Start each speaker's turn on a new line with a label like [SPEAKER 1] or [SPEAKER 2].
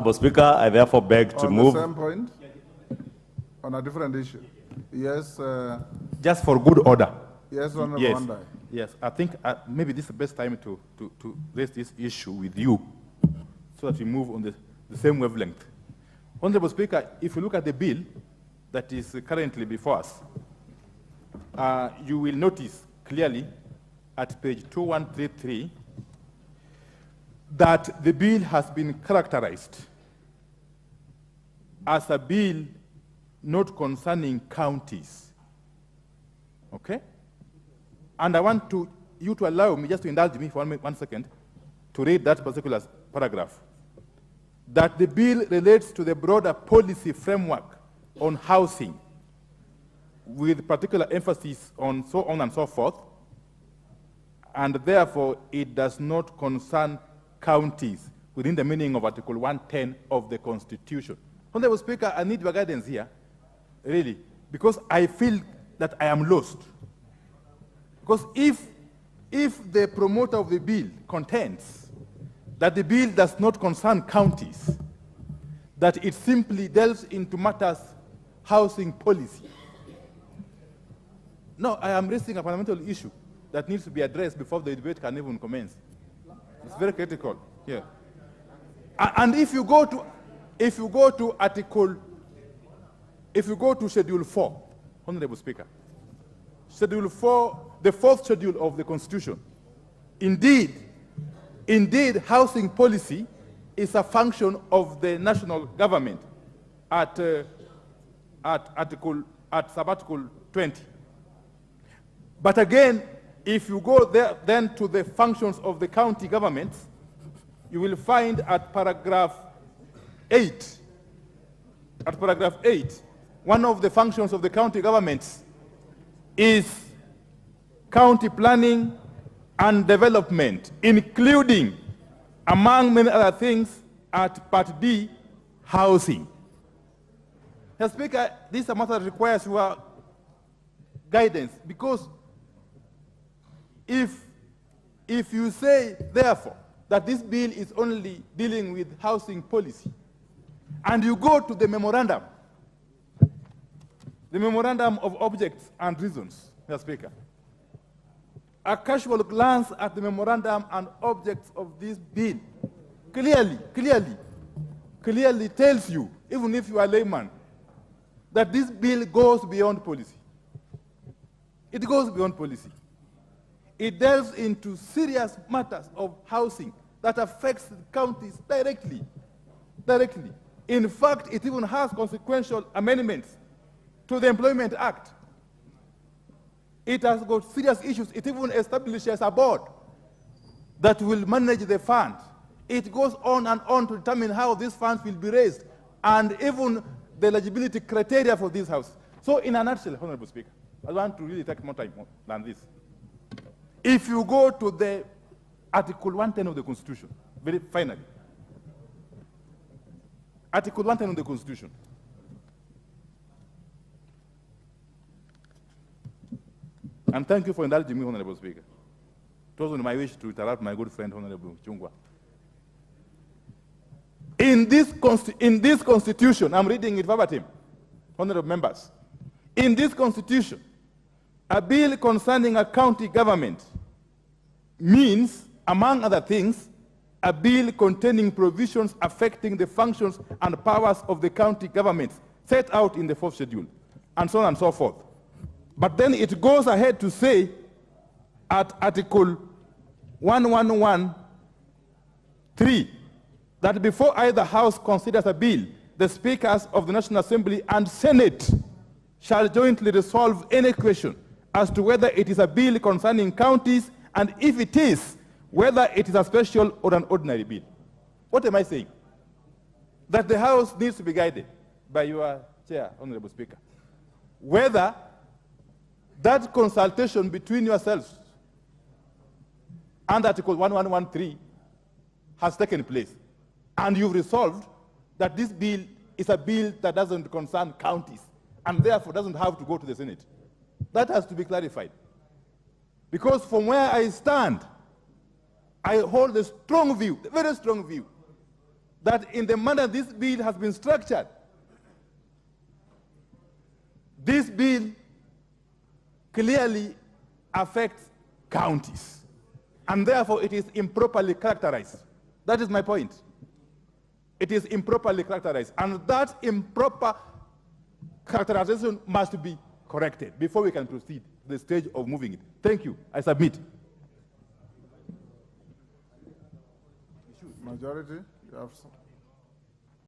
[SPEAKER 1] Mr. Speaker, I therefore beg to move.
[SPEAKER 2] On the same point? On a different issue? Yes.
[SPEAKER 3] Just for good order.
[SPEAKER 2] Yes, Honorable
[SPEAKER 3] Yes.
[SPEAKER 2] Wandayi.
[SPEAKER 3] Yes, I think maybe this is the best time to raise this issue with you so that we move on the same wavelength. Honorable Speaker, if you look at the bill that is currently before us, you will notice clearly at page 2133 that the bill has been characterized as a bill not concerning counties. Okay? And I want you to allow me, just to indulge me for 1 second, to read that particular paragraph. That the bill relates to the broader policy framework on housing, with particular emphasis on so on and so forth, and therefore it does not concern counties within the meaning of Article 110 of the Constitution. Honorable Speaker, I need your guidance here, really, because I feel that I am lost. Because if the promoter of the bill contends that the bill does not concern counties, that it simply delves into matters housing policy. No, I am raising a fundamental issue that needs to be addressed before the debate can even commence. It's very critical here. And if you go to Schedule 4, Honorable Speaker, Schedule 4, the 4th schedule of the Constitution, indeed, housing policy is a function of the national government at Sub-Article 20. But again, if you go there then to the functions of the county governments, you will find at paragraph 8, one of the functions of the county governments is county planning and development, including, among many other things, at Part D, housing. Mr. Speaker, this is a matter that requires your guidance, because if you say, therefore, that this bill is only dealing with housing policy, and you go to the memorandum of objects and reasons, Mr. Speaker, a casual glance at the memorandum and objects of this bill clearly tells you, even if you are a layman, that this bill goes beyond policy. It goes beyond policy. It delves into serious matters of housing that affects the counties directly. In fact, it even has consequential amendments to the Employment Act. It has got serious issues. It even establishes a board that will manage the fund. It goes on and on to determine how these funds will be raised, and even the eligibility criteria for these houses. So in a nutshell, Honorable Speaker, I want to really take more time than this. If you go to the Article 110 of the Constitution, very finally, Article 110 of the Constitution, and thank you for indulging me, Honorable Speaker. It wasn't my wish to interrupt my good friend, Honorable Ichungwa. In this Constitution, I'm reading it verbatim, Honorable members. In this Constitution, a bill concerning a county government means, among other things, a bill containing provisions affecting the functions and powers of the county governments set out in the 4th schedule, and so on and so forth. But then it goes ahead to say at Article 1113 that before either House considers a bill, the Speakers of the National Assembly and Senate shall jointly resolve any question as to whether it is a bill concerning counties, and if it is, whether it is a special or an ordinary bill. What am I saying? That the House needs to be guided by your chair, Honorable Speaker, whether that consultation between yourselves and Article 1113 has taken place, and you've resolved that this bill is a bill that doesn't concern counties, and therefore doesn't have to go to the Senate. That has to be clarified. Because from where I stand, I hold a strong view, a very strong view, that in the manner this bill has been structured, this bill clearly affects counties, and therefore it is improperly characterized. That is my point. It is improperly characterized, and that improper characterization must be corrected before we can proceed to the stage of moving it. Thank you. I submit.
[SPEAKER 2] Majority, you have some.